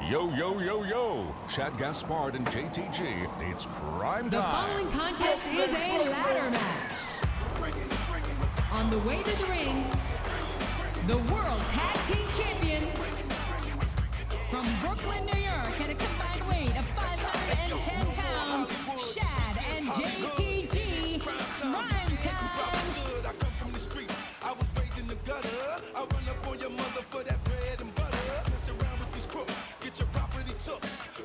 Yo, yo, yo, yo. Chad Gaspard and JTG. It's Cryme The time. following contest is a ladder match. On the way to the ring, the World Tag Team Champions from Brooklyn, New York, at a combined weight of 510 pounds, Chad and JTG. Cryme time. I come from the streets. I was raised in the gutter. I run up on your mother for that bread and butter. Mess around with these crooks, get your property took.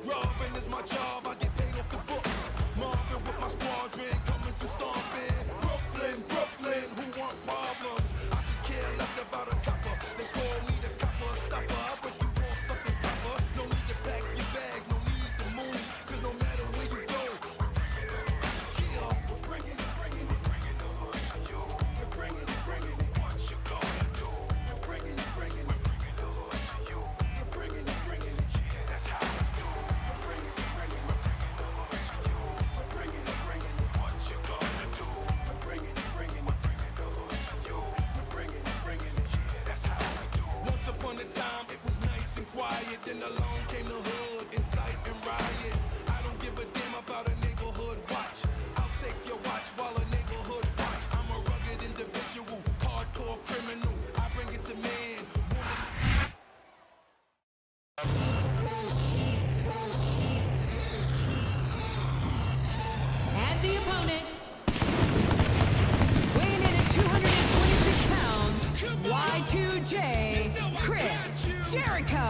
Robbing is my job, I get paid off the books. Mobbing with my squadron, coming through stomping. Brooklyn, Brooklyn, who want problems? I could care less about a copper. They call me the copper stopper. But you want something proper. No need to pack your bags, no need to move. Cause no matter where you go, we're bringing the hood to you. We're bringing what you gonna do. We're bringing the hood to you. We're bringing yeah, that's how we do. We're bringing the hood to you. We're bringing what you gonna do. We're bringing the hood to you. We're bringing yeah, that's how we do. Once upon a time, it was nice and quiet. Then along came the hood, incite and riots. I don't give a damn about a neighborhood watch. I'll take your watch while a neighborhood watch. I'm a rugged individual, hardcore criminal. I bring it to man. And the opponent, weighing in at 226 pounds, Y2J, Jericho.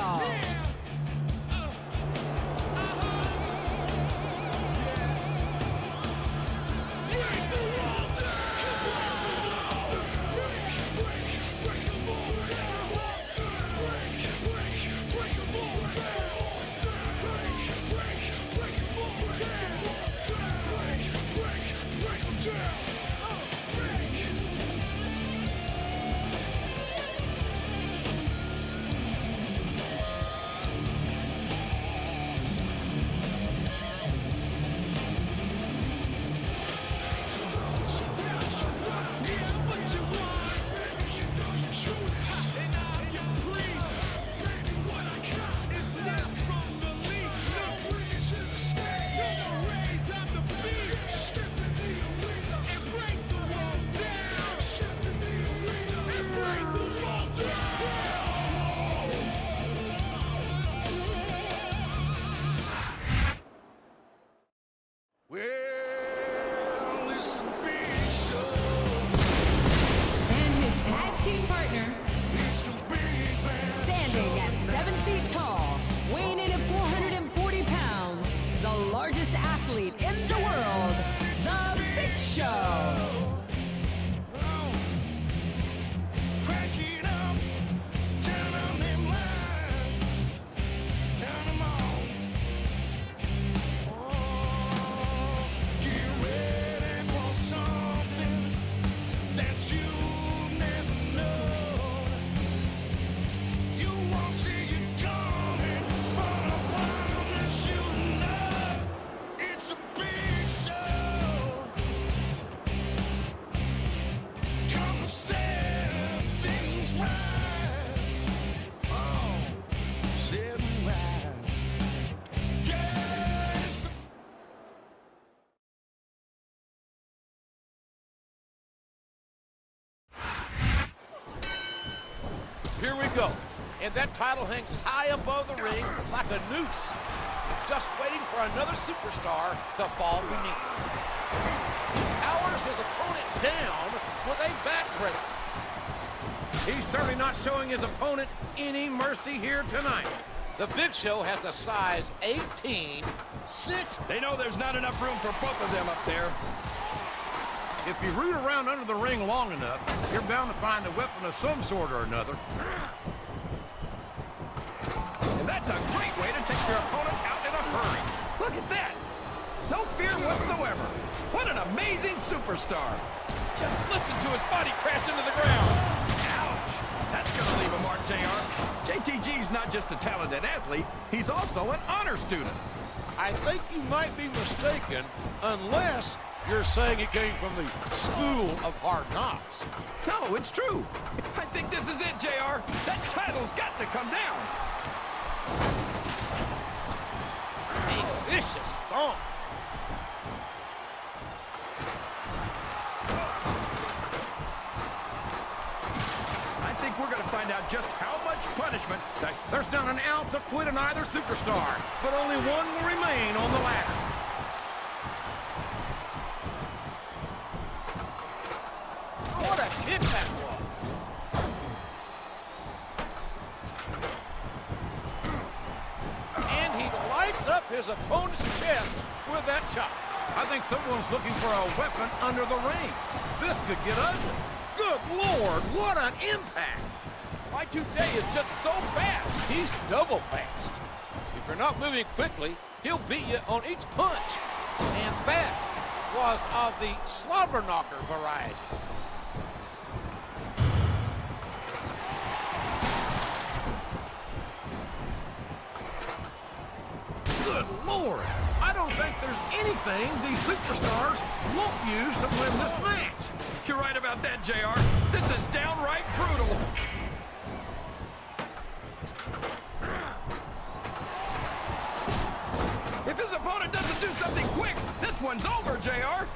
And his tag team partner, standing at 7 feet tall, weighing in at 440 pounds, the largest athlete in the world, The Big Show. Crank it up, turn on them lights, turn them on. Oh, get ready for something that you never know. You won't see it coming, but I promise you love. It's a big show. Come and set things right. Oh, set them right. Yes. Here we go. And that title hangs high above the ring like a noose, just waiting for another superstar to fall beneath. He powers his opponent down with a backbreaker. He's certainly not showing his opponent any mercy here tonight. The Big Show has a size 18, 6. They know there's not enough room for both of them up there. If you root around under the ring long enough, you're bound to find a weapon of some sort or another. And that's a great way to take your opponent out in a hurry. Look at that. No fear whatsoever. What an amazing superstar. Just listen to his body crash into the ground. Ouch. That's going to leave a mark, JR. JTG's not just a talented athlete, he's also an honor student. I think you might be mistaken unless you're saying it came from the School of Hard Knocks. No, it's true. I think this is it, JR. That title's got to come down. a vicious stomp. I think we're going to find out just how much punishment that... There's not an ounce of quit in either superstar, but only one will remain on the ladder. What a kick that was. And he lights up his opponent's chest with that chop. I think someone's looking for a weapon under the ring. This could get ugly. Good Lord, what an impact! Y2J is just so fast. He's double fast. If you're not moving quickly, he'll beat you on each punch. And that was of the slobber knocker variety. Good Lord! I don't think there's anything these superstars won't use to win this match. You're right about that, JR. This is downright brutal. If his opponent doesn't do something quick, this one's over, JR.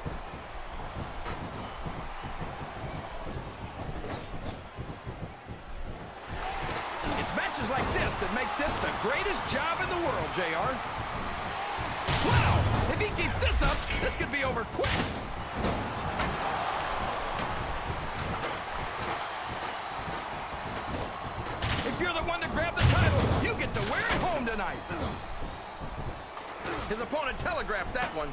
It's matches like this that make this the greatest job in the world, JR. Wow! If he keeps this up, this could be over quick. If you're the one to grab the title, you get to wear it home tonight. His opponent telegraphed that one.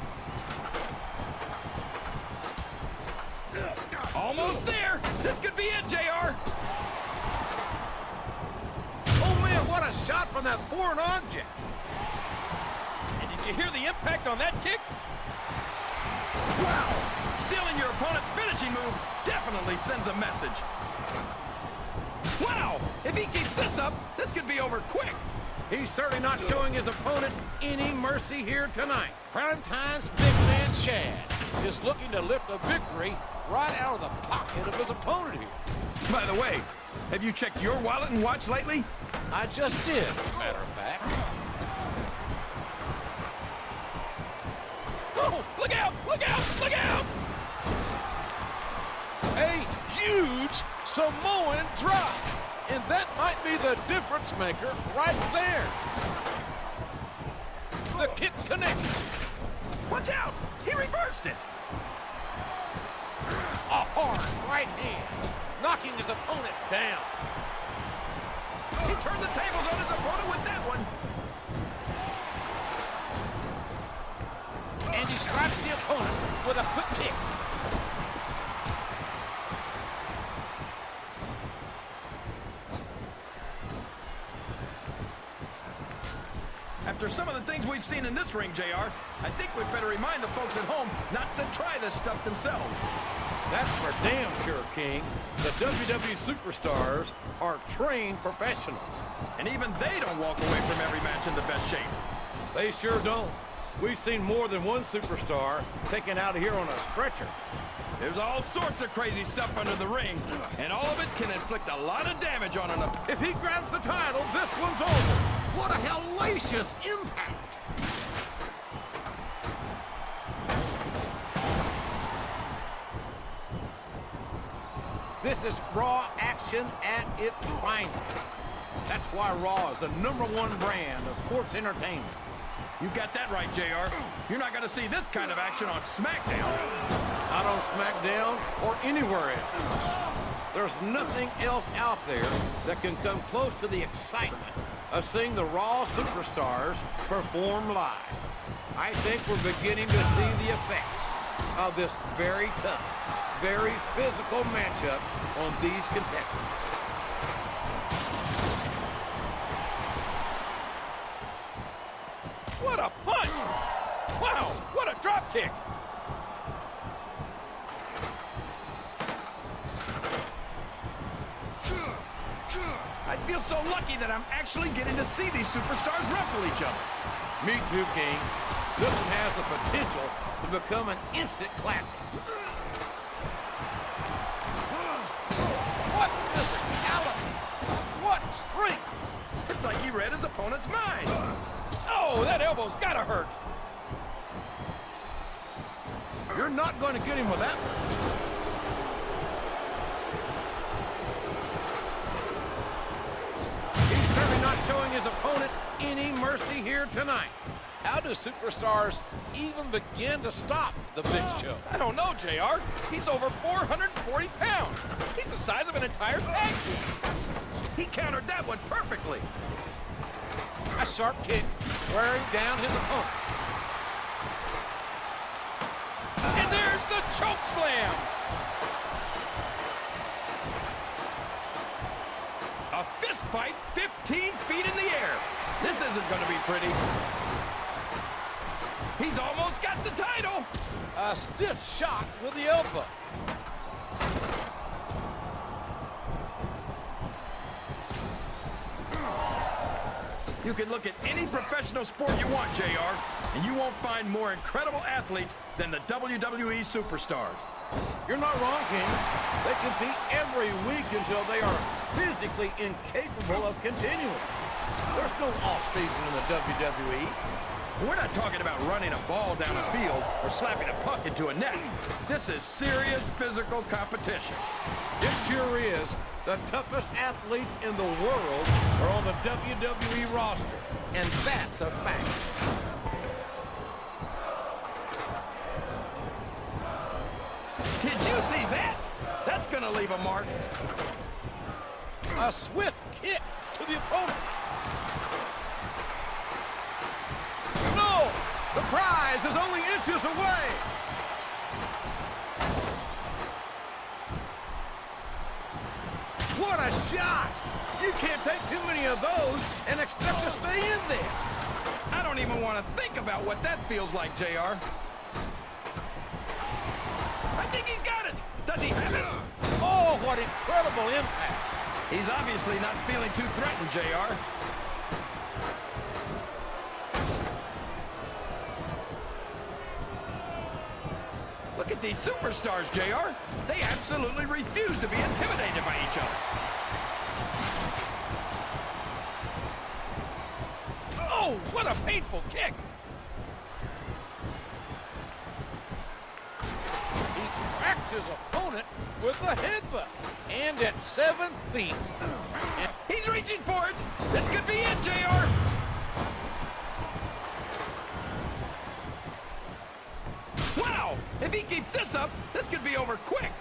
Almost there. This could be it, JR. Oh man, what a shot from that foreign object! And did you hear the impact on that kick? Wow! Stealing your opponent's finishing move definitely sends a message. Wow! If he keeps this up, this could be over quick. He's certainly not showing his opponent any mercy here tonight. Prime Time's big man Chad is looking to lift a victory right out of the pocket of his opponent here. By the way, have you checked your wallet and watch lately? I just did, matter of fact. Oh, look out! Look out! Look out! A huge Samoan drop. And that might be the difference maker right there. The kick connects. Watch out! He reversed it! A hard right hand, knocking his opponent down. He turned the tables on his opponent with that one. And he strikes the opponent with a quick kick. After some of the things we've seen in this ring, JR, I think we'd better remind the folks at home not to try this stuff themselves. That's for damn sure, King. The WWE superstars are trained professionals. And even they don't walk away from every match in the best shape. They sure don't. We've seen more than one superstar taken out of here on a stretcher. There's all sorts of crazy stuff under the ring, and all of it can inflict a lot of damage on an opponent. If he grabs the title, this one's over. What a hellacious impact! This is Raw action at its finest. That's why Raw is the #1 brand of sports entertainment. You got that right, JR. You're not going to see this kind of action on Smackdown. Not on Smackdown or anywhere else. There's nothing else out there that can come close to the excitement of seeing the Raw superstars perform live. I think we're beginning to see the effects of this very tough, very physical matchup on these contestants. What a punch! Wow, what a drop kick! I feel so lucky that I'm actually getting to see these superstars wrestle each other. Me too, King. This one has the potential to become an instant classic. What physicality! What strength! It's like he read his opponent's mind. Oh, Oh, that elbow's gotta hurt. You're not going to get him with that one. He's certainly not showing his opponent any mercy here tonight. How do superstars even begin to stop the Big Show? I don't know, JR. He's over 440 pounds. He's the size of an entire tag team. He countered that one perfectly. A sharp kick wearing down his opponent. And there's the choke slam. A fist fight 15 feet in the air. This isn't going to be pretty. He's almost got the title. A stiff shot with the elbow. You can look at any professional sport you want, JR, and you won't find more incredible athletes than the WWE superstars. You're not wrong, King. They compete every week until they are physically incapable of continuing. There's no off-season in the WWE. We're not talking about running a ball down a field or slapping a puck into a net. This is serious physical competition. It sure is. The toughest athletes in the world are on the WWE roster, and that's a fact. Did you see that? That's gonna leave a mark. A swift kick to the opponent. No! The prize is only inches away! What a shot! You can't take too many of those and expect to stay in this. I don't even want to think about what that feels like, JR. I think he's got it. Does he have it? Oh, what incredible impact. He's obviously not feeling too threatened, JR. Look at these superstars, JR. They absolutely refuse to be intimidated by each other. Oh, what a painful kick. He cracks his opponent with a headbutt. And at 7 feet. And He's reaching for it. This could be it, JR. Wow! If he keeps this up, this could be over quick.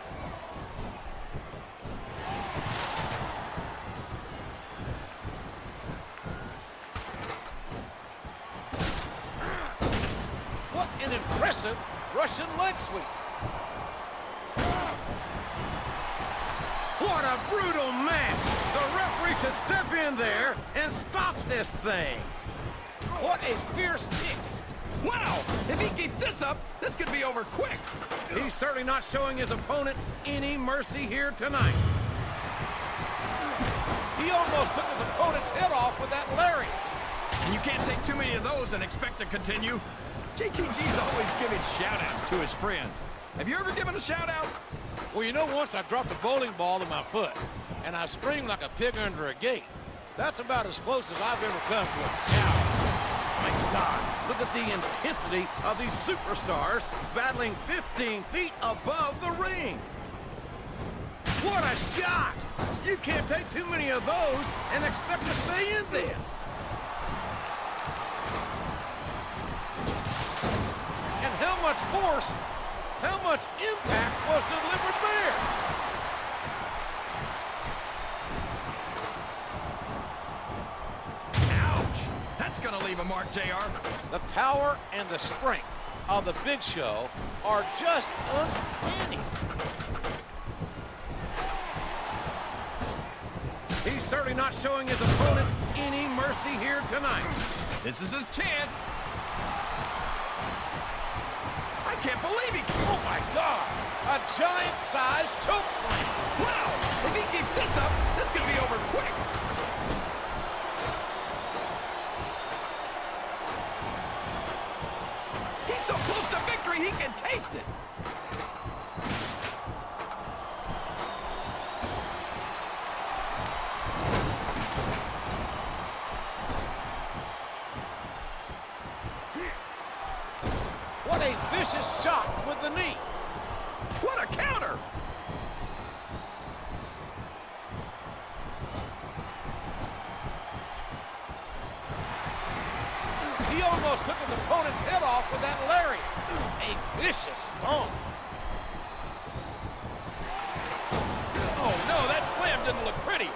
what an impressive Russian leg sweep. What a brutal match! The referee should step in there and stop this thing. What a fierce kick. Wow! If he keeps this up, this could be over quick. He's certainly not showing his opponent any mercy here tonight. He almost took his opponent's head off with that lariat. And you can't take too many of those and expect to continue. JTG's always giving shout-outs to his friends. Have you ever given a shout-out? Well, you know, once I dropped a bowling ball to my foot, and I screamed like a pig under a gate. That's about as close as I've ever come to a shout. My God, look at the intensity of these superstars battling 15 feet above the ring. What a shot! You can't take too many of those and expect to stay in this. And how much force, how much impact was delivered there? Ouch! That's gonna leave a mark, JR. The power and the strength of the Big Show are just uncanny. He's certainly not showing his opponent any mercy here tonight. This is his chance. I can't believe he... Oh my God! A giant-sized choke slam. Wow! If he keeps this up, this could be over quick. He's so close to victory, he can taste it. He almost took his opponent's head off with that lariat. A vicious stomp. Oh, no, that slam didn't look pretty.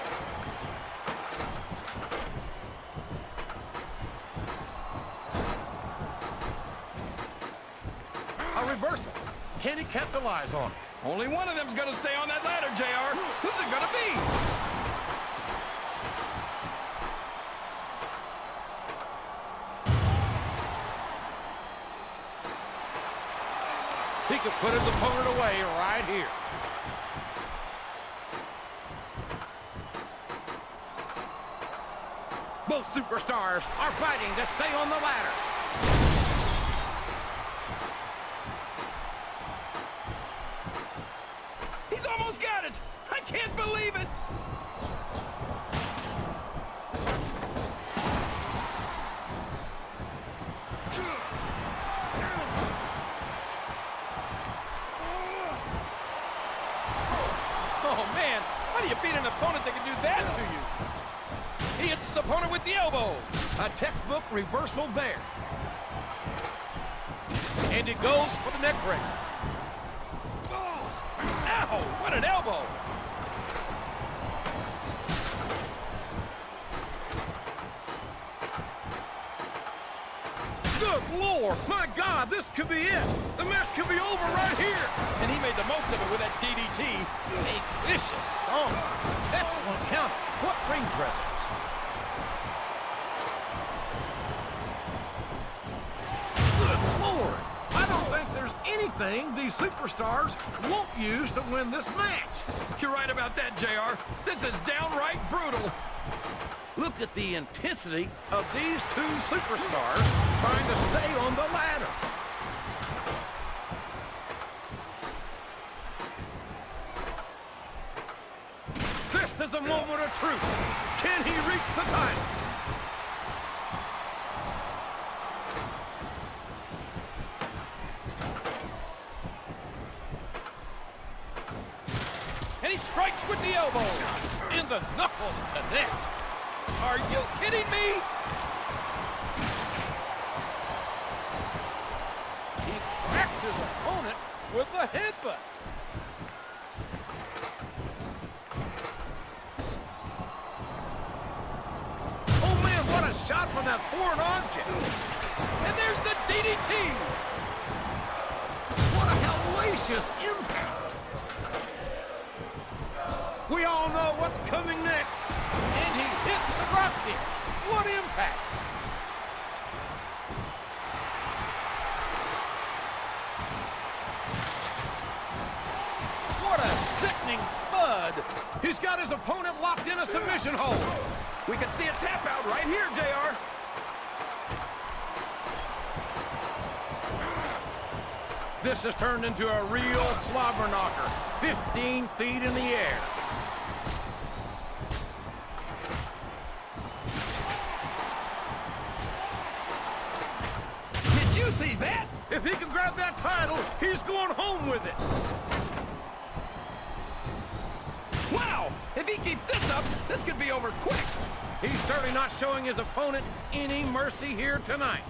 A reversal. Can he capitalize on it? Only one of them's gonna stay on that ladder, JR. Who's it gonna be? He could put his opponent away right here. Both superstars are fighting to stay on the ladder. He's almost got it. I can't believe it. Oh, man. How do you beat an opponent that can do that to you? He hits his opponent with the elbow. A textbook reversal there. And he goes for the neck break. Ow, what an elbow. Good Lord, my God, this could be it. The match could be over right here. And he made the most of it with that DDT. A vicious stomp. Excellent counter. What ring presence. Good Lord, I don't think there's anything these superstars won't use to win this match. You're right about that, JR. This is downright brutal. Look at the intensity of these two superstars trying to stay on the ladder. This is the moment of truth. Can he reach the title? And he strikes with the elbow. And the knuckles connect. Are you kidding me? He cracks his opponent with the headbutt. Oh man, what a shot from that foreign object. And there's the DDT. What a hellacious impact. We all know what's coming next. And he hits the drop kick. What impact. What a sickening thud. He's got his opponent locked in a submission hold. We can see a tap out right here, JR. This has turned into a real slobber knocker. 15 feet in the air. Did you see that? If he can grab that title, he's going home with it. Wow! If he keeps this up, this could be over quick. He's certainly not showing his opponent any mercy here tonight.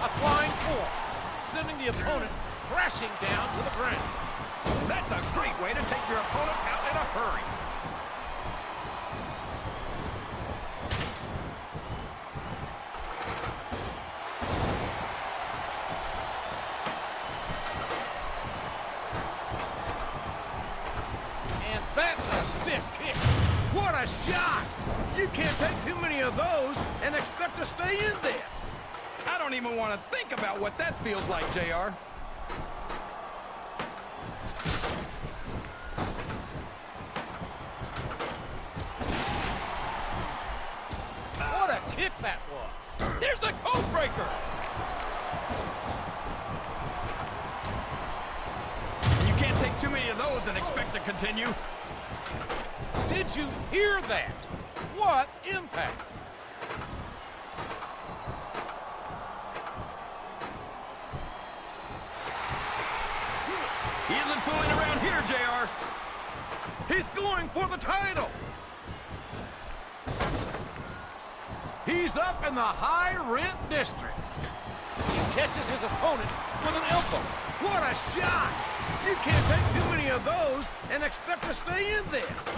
Applying force, sending the opponent crashing down to the ground. That's a great way to take your opponent out in a hurry. And that's a stiff kick. What a shot! You can't take too many of those and expect to stay in this. I don't even want to think about what that feels like, JR. doesn't expect to continue. Did you hear that? What impact? He isn't fooling around here, JR. He's going for the title. He's up in the high rent district. He catches his opponent with an elbow. What a shot! You can't take too many of those and expect to stay in this.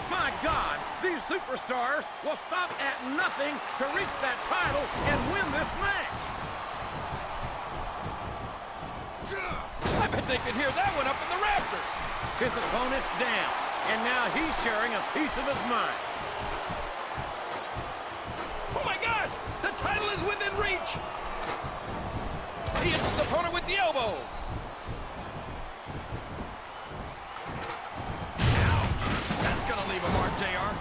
My God, these superstars will stop at nothing to reach that title and win this match. I bet they could hear that one up in the rafters. His opponent's down, and now he's sharing a piece of his mind. Oh my gosh, the title is within reach. He hits his opponent with the elbow. Gonna leave a mark, JR.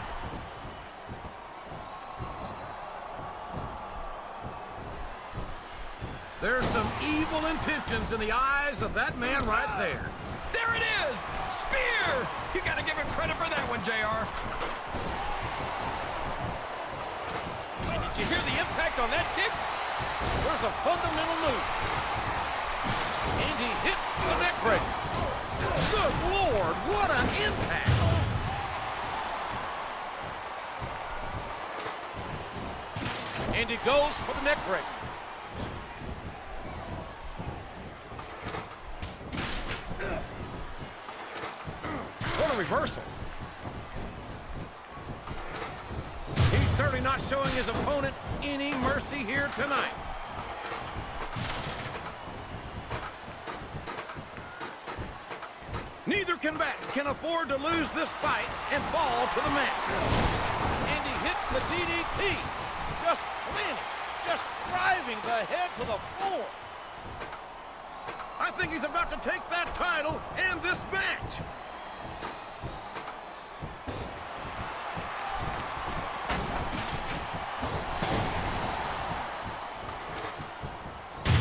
There's some evil intentions in the eyes of that man right there. There it is! Spear! You gotta give him credit for that one, JR. And did you hear the impact on that kick? There's a fundamental move. And he hits the neck breaker. Good Lord, what an impact! And he goes for the neck break. What a reversal. He's certainly not showing his opponent any mercy here tonight. Neither combatant can afford to lose this fight and fall to the mat. And he hits the DDT. Just planting, just driving the head to the floor. I think he's about to take that title and this match.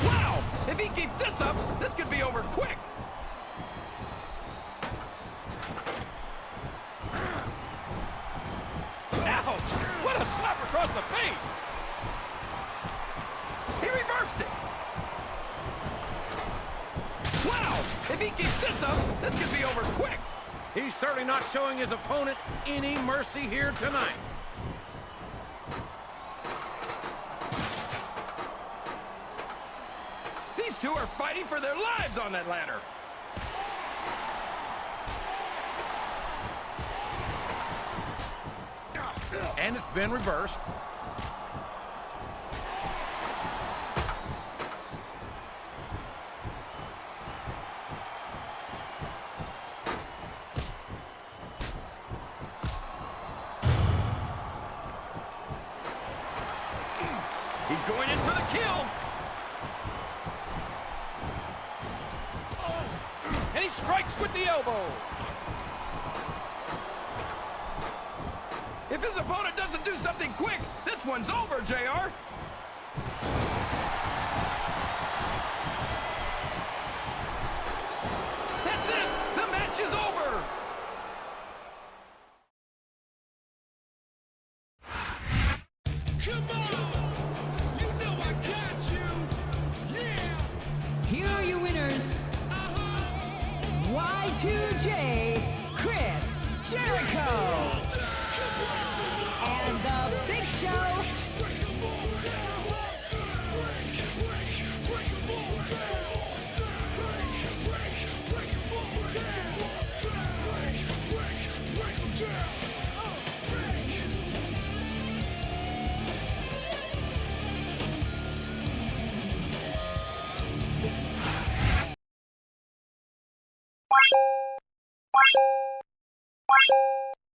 Wow! If he keeps this up, this could be over quick. Ouch! What a slap across the face! He reversed it! Wow! If he keeps this up, this could be over quick! He's certainly not showing his opponent any mercy here tonight. These two are fighting for their lives on that ladder! And it's been reversed. He's going in for the kill! And he strikes with the elbow! If his opponent doesn't do something quick, this one's over, JR. That's it! The match is over! Come on! You know I got you! Yeah! Here are your winners, Y2J, Chris Jericho, and the Big Show.